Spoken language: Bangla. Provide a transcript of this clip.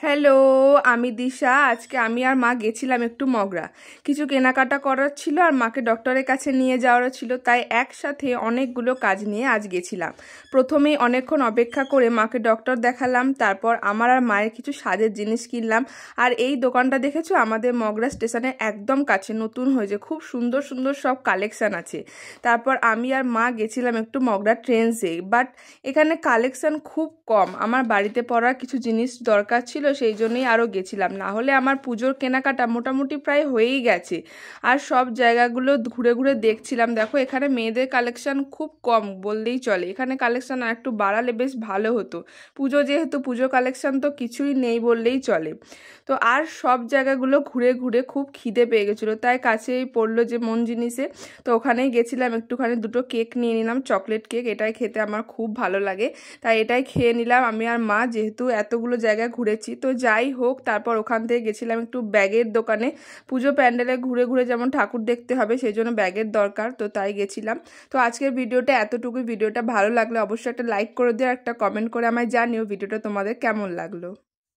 হ্যালো, আমি দিশা। আজকে আমি আর মা গেছিলাম একটু মগরা। কিছু কেনাকাটা করার ছিল আর মাকে ডক্টরের কাছে নিয়ে যাওয়ার ছিল, তাই একসাথে অনেকগুলো কাজ নিয়ে আজ গেছিলাম। প্রথমেই অনেকক্ষণ অপেক্ষা করে মাকে ডক্টর দেখালাম, তারপর আমার আর মায়ের কিছু সাজের জিনিস কিনলাম। আর এই দোকানটা দেখেছো, আমাদের মগরা স্টেশনের একদম কাছে নতুন হয়েছে, খুব সুন্দর সুন্দর সব কালেকশান আছে। তারপর আমি আর মা গেছিলাম একটু মগরা ট্রেন্ডসে, বাট এখানে কালেকশান খুব কম। আমার বাড়িতে পরার কিছু জিনিস দরকার ছিল, সেই জন্যই আরও গেছিলাম, না হলে আমার পুজোর কেনাকাটা মোটামুটি প্রায় হয়েই গেছে। আর সব জায়গাগুলো ঘুরে ঘুরে দেখছিলাম। দেখো, এখানে মেয়েদের কালেকশন খুব কম বললেই চলে, এখানে কালেকশন আর একটু বাড়ালে বেশ ভালো হতো। পুজো যেহেতু, পুজো কালেকশন তো কিছুই নেই বললেই চলে। তো আর সব জায়গাগুলো ঘুরে ঘুরে খুব খিদে পেয়ে গেছিলো, তাই কাছেই পড়লো যে মন জিনিসে। তো ওখানেই গেছিলাম, একটুখানি দুটো কেক নিয়ে নিলাম, চকলেট কেক। এটাই খেতে আমার খুব ভালো লাগে, তাই এটাই খেয়ে নিলাম আমি আর মা, যেহেতু এতগুলো জায়গায় ঘুরেছি। তো যাই হোক, তারপর ওখান থেকে গেছিলাম একটু ব্যাগের দোকানে। পুজো প্যান্ডেলে ঘুরে ঘুরে যেমন ঠাকুর দেখতে হবে, সেই জন্য ব্যাগের দরকার, তো তাই গেছিলাম। তো আজকের ভিডিওটা এতটুকুই। ভিডিওটা ভালো লাগলে অবশ্যই একটা লাইক করে দিও, একটা কমেন্ট করে আমায় জানিও ভিডিওটা তোমাদের কেমন লাগলো।